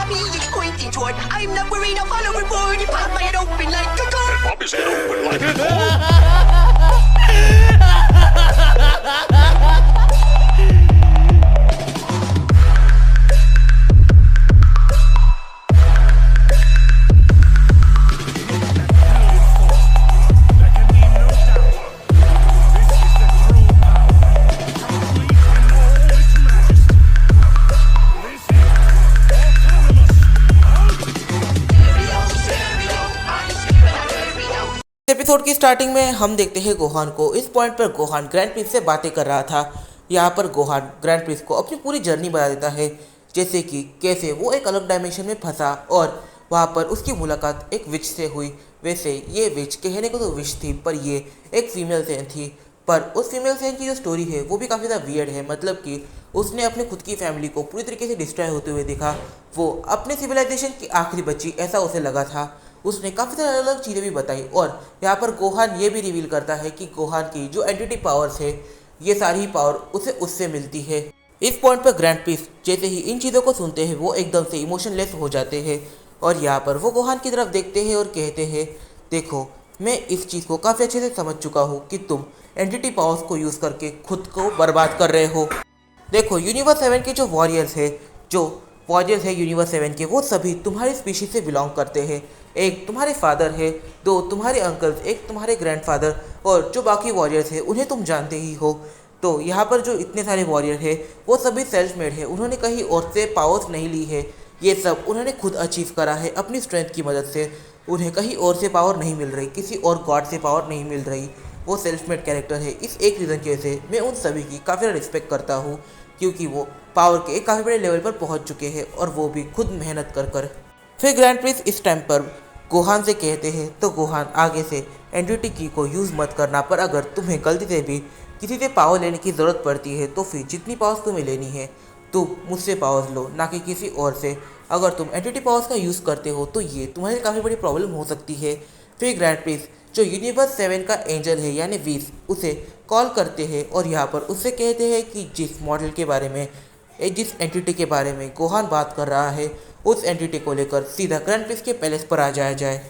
me is pointing toward. I'm not worried, I'll follow reward. You pop my head open like a gun. And pop his head open like a gun. Episode की starting में हम देखते हैं Gohan को। इस point पर Gohan grand Prince से बातें कर रहा था। यहाँ पर गोहान ग्रैंड प्रिंस को अपनी पूरी जर्नी बता देता है, जैसे कि कैसे वो एक अलग डायमेंशन में फंसा और वहाँ पर उसकी मुलाकात एक विच से हुई। वैसे ये विच कहने को तो विच थी, पर ये एक फीमेल सेन थी। पर उस फीमेल सेन की जो स्टोरी है वो भी काफ़ी ज़्यादा वियर्ड है। मतलब कि उसने अपने खुद की फैमिली को पूरी तरीके से डिस्ट्रॉय होते हुए देखा। वो अपने सिविलाइजेशन की आखिरी बच्ची ऐसा उसे लगा था। उसने काफ़ी सारी अलग अलग चीज़ें भी बताई और यहाँ पर गोहान ये भी रिवील करता है कि गोहान की जो एंटिटी पावर्स है ये सारी ही पावर उसे उससे मिलती है। इस पॉइंट पर ग्रैंड प्रिंस जैसे ही इन चीज़ों को सुनते हैं वो एकदम से इमोशनलेस हो जाते हैं और यहाँ पर वो गोहान की तरफ देखते हैं और कहते हैं, देखो मैं इस चीज़ को काफ़ी अच्छे से समझ चुका हूँ कि तुम एंटिटी पावर्स को यूज़ करके खुद को बर्बाद कर रहे हो। देखो यूनिवर्स 7 के जो वॉरियर्स है यूनिवर्स 7 के, वो सभी तुम्हारी स्पीशीज से बिलोंग करते हैं। एक तुम्हारे फादर है, दो तुम्हारे अंकल्स, एक तुम्हारे ग्रैंडफादर और जो बाकी वॉरियर्स हैं उन्हें तुम जानते ही हो। तो यहाँ पर जो इतने सारे वॉरियर हैं वो सभी सेल्फ मेड है। उन्होंने कहीं और से पावर्स नहीं ली है, ये सब उन्होंने खुद अचीव करा है अपनी स्ट्रेंथ की मदद से। उन्हें कहीं और से पावर नहीं मिल रही, किसी और गॉड से पावर नहीं मिल रही। वो सेल्फ मेड कैरेक्टर है। इस एक रीज़न की वजह से मैं उन सभी की काफ़ी ज़्यादा रिस्पेक्ट करता हूँ, क्योंकि वो पावर के एक काफ़ी बड़े लेवल पर पहुँच चुके हैं और वो भी खुद मेहनत कर। फिर ग्रैंड प्रिंस इस टाइम पर गोहान से कहते हैं, तो गोहान आगे से एंटिटी की को यूज़ मत करना, पर अगर तुम्हें गलती से भी किसी से पावर लेने की ज़रूरत पड़ती है तो फिर जितनी पावर्स तुम्हें लेनी है तुम मुझसे पावर्स लो, ना कि किसी और से। अगर तुम एंटिटी पावर्स का यूज़ करते हो तो ये तुम्हारे लिए काफ़ी बड़ी प्रॉब्लम हो सकती है। फिर ग्रैंड प्रिंस जो यूनिवर्स 7 का एंजल है यानी वीस, उसे कॉल करते हैं और यहाँ पर उससे कहते हैं कि जिस मॉडल के बारे में, जिस एंटिटी के बारे में गोहान बात कर रहा है उस एंटिटी को लेकर सीधा ग्रैंड प्रिंस के पैलेस पर आ जाया जाए।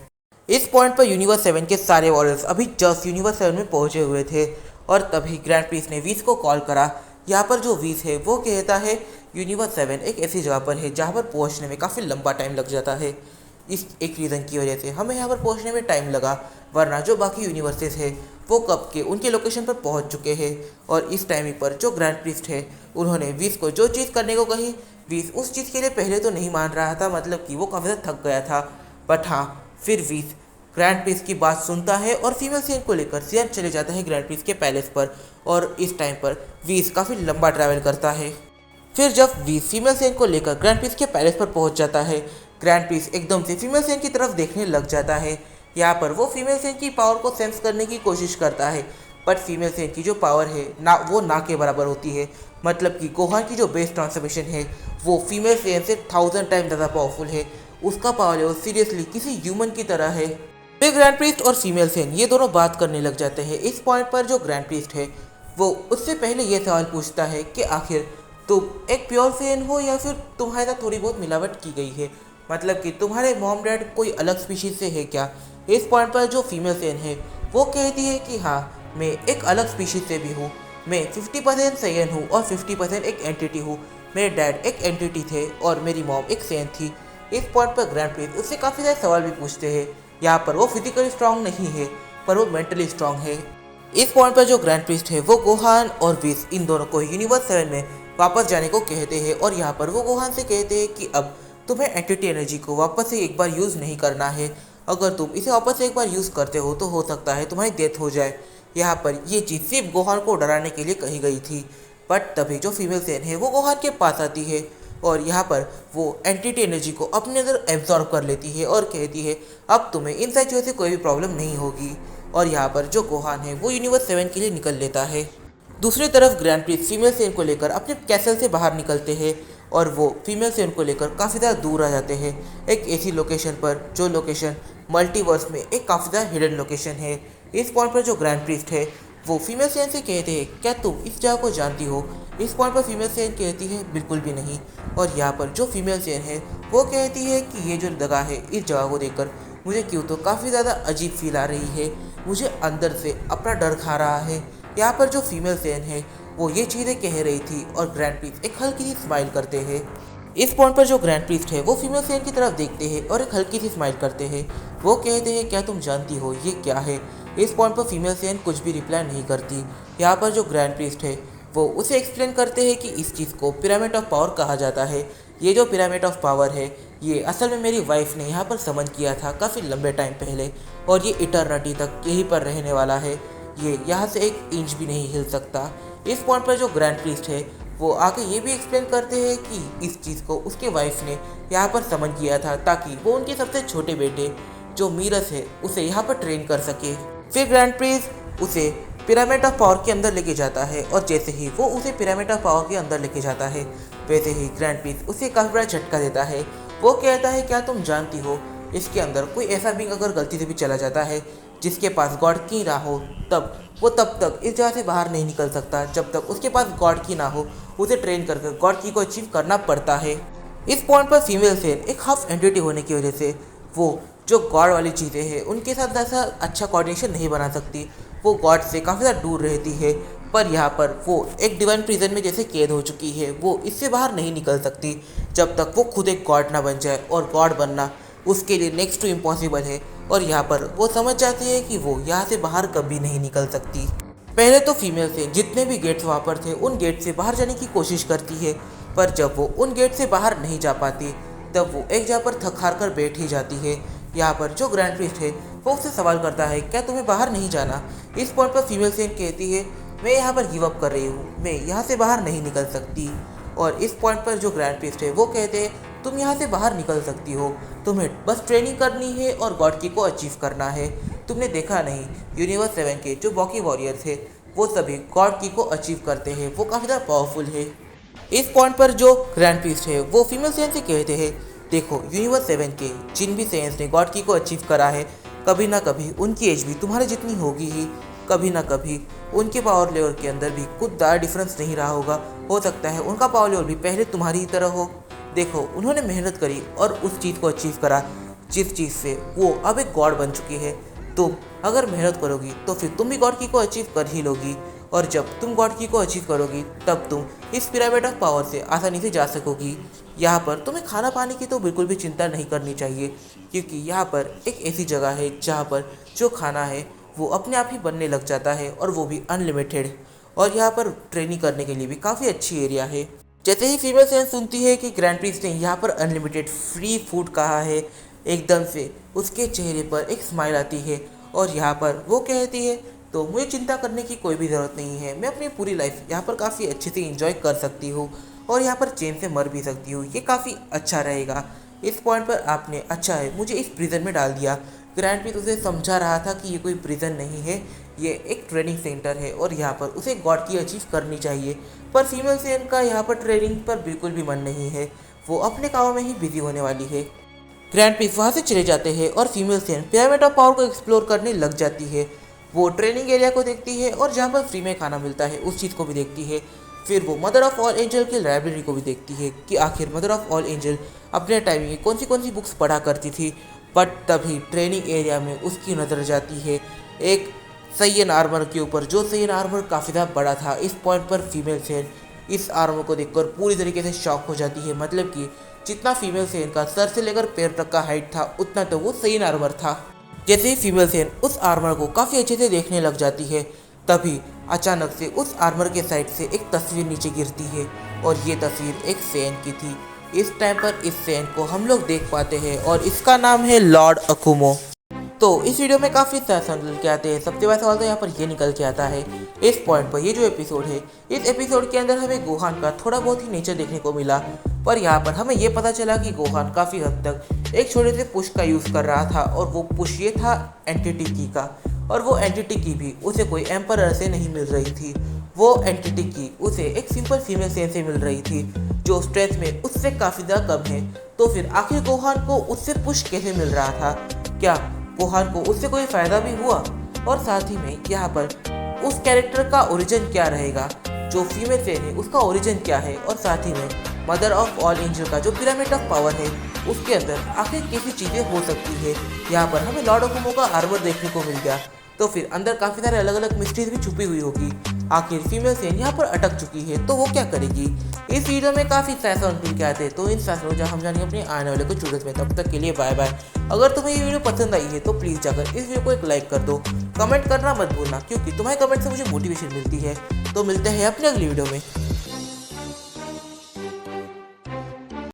इस पॉइंट पर यूनिवर्स 7 के सारे वॉरियर्स अभी जस्ट यूनिवर्स 7 में पहुंचे हुए थे और तभी ग्रैंड प्रिंस ने वीस को कॉल करा। यहाँ पर जो वीस है वो कहता है यूनिवर्स 7 एक ऐसी जगह पर है जहाँ पर पहुँचने में काफ़ी लंबा टाइम लग जाता है। इस एक रीज़न की वजह से हमें यहाँ पर पहुँचने में टाइम लगा, वरना जो बाकी यूनिवर्सेस है वो कब के उनके लोकेशन पर पहुँच चुके हैं। और इस टाइम पर जो ग्रैंड प्रिंस है उन्होंने वीस को जो चीज़ करने को कही, वीस उस चीज़ के लिए पहले तो नहीं मान रहा था, मतलब कि वो काफ़ी ज़्यादा थक गया था। बट हाँ, फिर वीस ग्रैंड प्रिंस की बात सुनता है और फीमेल सेन को लेकर सीधे चले जाता है ग्रैंड प्रिंस के पैलेस पर। और इस टाइम पर वीस काफ़ी लंबा ट्रैवल करता है। फिर जब वीस फीमेल सेन को लेकर ग्रैंड प्रिंस के पैलेस पर पहुंच जाता है, ग्रैंड प्रिंस एकदम से फीमेल सेन की तरफ देखने लग जाता है। यहाँ पर वो फीमेल सेन की पावर को सेंस करने की कोशिश करता है, बट फीमेल सेन की जो पावर है ना के बराबर होती है। मतलब कि गोहान की जो बेस ट्रांसफॉर्मेशन है वो फीमेल सेन से 1000 टाइम ज़्यादा पावरफुल है। उसका पावर लेवल सीरियसली किसी ह्यूमन की तरह है। फिर ग्रैंड प्रिंस और फीमेल सेन ये दोनों बात करने लग जाते हैं। इस पॉइंट पर जो ग्रैंड प्रिंस है वो उससे पहले ये सवाल पूछता है कि आखिर तुम एक प्योर सेन हो या फिर तुम्हारे साथ थोड़ी बहुत मिलावट की गई है, मतलब कि तुम्हारे मॉम डैड कोई अलग स्पीशीज से है क्या। इस पॉइंट पर जो फीमेल सेन है वो कहती है कि हाँ, मैं एक अलग स्पीशीज से भी हूँ। मैं 50% सेन हूँ और 50% एक एंटिटी हूँ। मेरे डैड एक एंटिटी थे और मेरी मॉम एक सेन थी। इस पॉइंट पर ग्रैंड प्रिंस उससे काफ़ी सारे सवाल भी पूछते हैं। यहाँ पर वो फिजिकली स्ट्रांग नहीं है, पर वो मेंटली स्ट्रांग है। इस पॉइंट पर जो ग्रैंड प्रिंस है वो गोहान और वीस इन दोनों को यूनिवर्स 7 में वापस जाने को कहते हैं और यहाँ पर वो गोहान से कहते हैं कि अब तुम्हें एंटिटी एनर्जी को वापस से एक बार यूज़ नहीं करना है। अगर तुम इसे वापस से एक बार यूज़ करते हो तो हो सकता है तुम्हारी डेथ हो जाए। यहाँ पर ये चीज़ सिर्फ गोहान को डराने के लिए कही गई थी। बट तभी जो फीमेल सेन है वो गोहान के पास आती है और यहाँ पर वो एंटिटी एनर्जी को अपने अंदर एब्जॉर्ब कर लेती है और कहती है अब तुम्हें इन सारी चीज़ों से कोई भी प्रॉब्लम नहीं होगी। और यहाँ पर जो गोहान है वो यूनिवर्स 7 के लिए निकल लेता है। दूसरी तरफ ग्रैंड प्रिंस फीमेल सेन को लेकर अपने कैसल से बाहर निकलते हैं और वो फीमेल सेन को लेकर काफ़ी ज़्यादा दूर आ जाते हैं, एक ऐसी लोकेशन पर जो लोकेशन मल्टीवर्स में एक काफ़ी ज़्यादा हिडन लोकेशन है। इस पॉइंट पर जो ग्रैंड प्रिस्ट है वो फीमेल सेन से कहते हैं क्या तुम इस जगह को जानती हो। इस पॉइंट पर फीमेल सेन कहती है बिल्कुल भी नहीं। और यहाँ पर जो फीमेल सेन है वो कहती है कि ये जो जगह है, इस जगह को देखकर मुझे क्यों तो काफ़ी ज़्यादा अजीब फील आ रही है, मुझे अंदर से अपना डर खा रहा है। यहाँ पर जो फीमेल सेन है वो ये चीज़ें कह रही थी और ग्रैंड प्रिंस एक हल्की सी स्माइल करते हैं। इस पॉइंट पर जो ग्रैंड प्रिस्ट है वो फीमेल सेन की तरफ देखते हैं और एक हल्की सी स्माइल करते हैं। वो कहते हैं क्या तुम जानती हो ये क्या है। इस पॉइंट पर फीमेल सेन कुछ भी रिप्लाई नहीं करती। यहाँ पर जो ग्रैंड प्रिस्ट है वो उसे एक्सप्लेन करते हैं कि इस चीज़ को पिरामिड ऑफ पावर कहा जाता है। ये जो पिरामिड ऑफ पावर है ये असल में मेरी वाइफ ने यहाँ पर समन किया था काफ़ी लंबे टाइम पहले, और ये इटर्निटी तक यहीं पर रहने वाला है। ये यहाँ से एक इंच भी नहीं हिल सकता। इस पॉइंट पर जो ग्रैंड प्रिस्ट है वो आगे ये भी एक्सप्लेन करते हैं कि इस चीज़ को उसके वाइफ ने यहाँ पर समन किया था ताकि वो उनके सबसे छोटे बेटे जो मीरस है उसे यहाँ पर ट्रेन कर सके। फिर ग्रैंड प्रिंस उसे पिरामिड ऑफ पावर के अंदर लेके जाता है और जैसे ही वो उसे पिरामिड ऑफ पावर के अंदर लेके जाता है वैसे ही ग्रैंड प्रिंस उसे काफ़ी बड़ा झटका देता है। वो कहता है क्या तुम जानती हो इसके अंदर कोई ऐसा बींग अगर गलती से भी चला जाता है जिसके पास गॉड की ना हो तब वो तब तक इस जगह से बाहर नहीं निकल सकता जब तक उसके पास गॉड की ना हो। उसे ट्रेन कर गॉड की को अचीव करना पड़ता है। इस पॉइंट पर फीमेल सेन एक हाफ एंटिटी होने की वजह से वो जो गॉड वाली चीज़ें हैं उनके साथ ऐसा अच्छा कोऑर्डिनेशन नहीं बना सकती। वो गॉड से काफ़ी ज़्यादा दूर रहती है, पर यहाँ पर वो एक डिवाइन प्रिजन में जैसे कैद हो चुकी है। वो इससे बाहर नहीं निकल सकती जब तक वो खुद एक गॉड ना बन जाए, और गॉड बनना उसके लिए नेक्स्ट टू इम्पॉसिबल है। और यहाँ पर वो समझ जाती है कि वो यहाँ से बाहर कभी नहीं निकल सकती। पहले तो फीमेल से जितने भी गेट्स वहाँ पर थे उन गेट से बाहर जाने की कोशिश करती है, पर जब वो उन गेट से बाहर नहीं जा पाती तब वो एक जगह पर थक हार कर बैठ ही जाती है। यहाँ पर जो ग्रैंड प्रिस्ट है वो उससे सवाल करता है क्या तुम्हें बाहर नहीं जाना। इस पॉइंट पर फीमेल सेन कहती है मैं यहाँ पर गिव अप कर रही हूँ, मैं यहाँ से बाहर नहीं निकल सकती। और इस पॉइंट पर जो ग्रैंड प्रिस्ट है वो कहते हैं तुम यहाँ से बाहर निकल सकती हो, तुम्हें बस ट्रेनिंग करनी है और गॉड की को अचीव करना है। तुमने देखा नहीं यूनिवर्स 7 के जो बॉकी वॉरियर थे वो सभी गॉड की को अचीव करते हैं, वो काफ़ी ज़्यादा पावरफुल है। इस पॉइंट पर जो ग्रैंड प्रिस्ट है वो फीमेल सेन से कहते हैं देखो यूनिवर्स 7 के जिन भी सेंस ने गॉड की को अचीव करा है कभी ना कभी उनकी एज भी तुम्हारे जितनी होगी ही, कभी ना कभी उनके पावर लेवल के अंदर भी कुछ ज़्यादा डिफरेंस नहीं रहा होगा। हो सकता है उनका पावर लेवल भी पहले तुम्हारी ही तरह हो। देखो उन्होंने मेहनत करी और उस चीज़ को अचीव करा जिस चीज़ से वो अब एक गॉड बन चुकी है। तुम अगर मेहनत करोगी तो फिर तुम भी गॉड की को अचीव कर ही लोगी, और जब तुम गॉड की को अचीव करोगी तब तुम इस पिरामिड ऑफ पावर से आसानी से जा सकोगी। यहाँ पर तुम्हें खाना पाने की तो बिल्कुल भी चिंता नहीं करनी चाहिए, क्योंकि यहाँ पर एक ऐसी जगह है जहाँ पर जो खाना है वो अपने आप ही बनने लग जाता है, और वो भी अनलिमिटेड। और यहाँ पर ट्रेनिंग करने के लिए भी काफ़ी अच्छी एरिया है। जैसे ही फीमेल सेन सुनती है कि ग्रैंड प्रिंस ने यहाँ पर अनलिमिटेड फ्री फूड कहा है, एकदम से उसके चेहरे पर एक स्माइल आती है और यहाँ पर वो कहती है तो मुझे चिंता करने की कोई भी ज़रूरत नहीं है, मैं अपनी पूरी लाइफ यहाँ पर काफ़ी अच्छे से इंजॉय कर सकती हूँ और यहाँ पर चैन से मर भी सकती हूँ, ये काफ़ी अच्छा रहेगा। इस पॉइंट पर आपने अच्छा है मुझे इस प्रिजन में डाल दिया। ग्रैंड प्रिंस उसे समझा रहा था कि ये कोई प्रिजन नहीं है, ये एक ट्रेनिंग सेंटर है और यहाँ पर उसे गॉड की अचीव करनी चाहिए। पर फीमेल सेन का यहाँ पर ट्रेनिंग पर बिल्कुल भी मन नहीं है, वो अपने कामों में ही बिजी होने वाली है। ग्रैंड प्रिंस वहाँ से चले जाते हैं और female Sen pyramid of power को एक्सप्लोर करने लग जाती है। वो ट्रेनिंग एरिया को देखती है और जहाँ पर फ्री में खाना मिलता है उस चीज़ को भी देखती है। फिर वो मदर ऑफ ऑल एंजल की लाइब्रेरी को भी देखती है कि आखिर मदर ऑफ ऑल एंजल अपने टाइम में कौन सी बुक्स पढ़ा करती थी। बट तभी ट्रेनिंग एरिया में उसकी नज़र जाती है एक सैयन आर्मर के ऊपर, जो सैयन आर्मर काफ़ी ज़्यादा बड़ा था। इस पॉइंट पर फीमेल सेन इस आर्मर को देखकर पूरी तरीके से शॉक हो जाती है, मतलब कि जितना फीमेल सेन का सर से लेकर पैर तक का हाइट था उतना तो वो सैयन आर्मर था। जैसे ही फीमेल सेन उस आर्मर को काफ़ी अच्छे से देखने लग जाती है तभी अचानक से उस आर्मर के साइड से एक तस्वीर नीचे गिरती है और ये तस्वीर एक सैन की थी। इस टाइम पर इस सैन को हम लोग देख पाते हैं और इसका नाम है लॉर्ड अकुमो। तो इस वीडियो में काफ़ी सारे सवाल निकल के आते हैं। सबसे बड़ा सवाल तो यहाँ पर ये निकल के आता है इस पॉइंट पर, ये जो एपिसोड है इस एपिसोड के अंदर हमें गोहान का थोड़ा बहुत ही नेचर देखने को मिला, पर यहाँ पर हमें ये पता चला कि गोहान काफ़ी हद तक एक छोटे से पुश का यूज़ कर रहा था और वो पुश ये था एंटिटी की का, और वो एंटिटी की भी उसे कोई एम्परर से नहीं मिल रही थी। वो एंटिटी की उसे एक सिंपल फीमेल सेन से मिल रही थी जो स्ट्रेस में उससे काफ़ी ज़्यादा कम है। तो फिर आखिर गोहान को उससे पुश कैसे मिल रहा था? क्या गोहान को उससे कोई फ़ायदा भी हुआ? और साथ ही में यहाँ पर उस कैरेक्टर का ओरिजिन क्या रहेगा, जो फीमेल सेन है उसका ओरिजिन क्या है, और साथ ही में मदर ऑफ ऑल एंजल का जो पिरामिड ऑफ पावर है उसके अंदर आखिर कैसी चीज़ें हो सकती है। यहाँ पर हमें लॉर्ड ऑफ ओमो का आर्मर देखने को मिल गया, तो फिर अंदर काफ़ी सारे अलग अलग मिस्ट्रीज भी छुपी हुई होगी। आखिर फीमेल सेन यहाँ पर अटक चुकी है तो वो क्या करेगी। इस वीडियो में काफ़ी फैसन मिल के आते हैं, तो इन फैसलों जहाँ हम जानेंगे अपने आने वाले कुछ वीडियोस में। तब तक के लिए बाय बाय। अगर तुम्हें ये वीडियो पसंद आई है तो प्लीज़ जाकर इस वीडियो को एक लाइक कर दो, कमेंट करना मत भूलना, क्योंकि तुम्हारे कमेंट से मुझे मोटिवेशन मिलती है। तो मिलते हैं अपने अगली वीडियो में।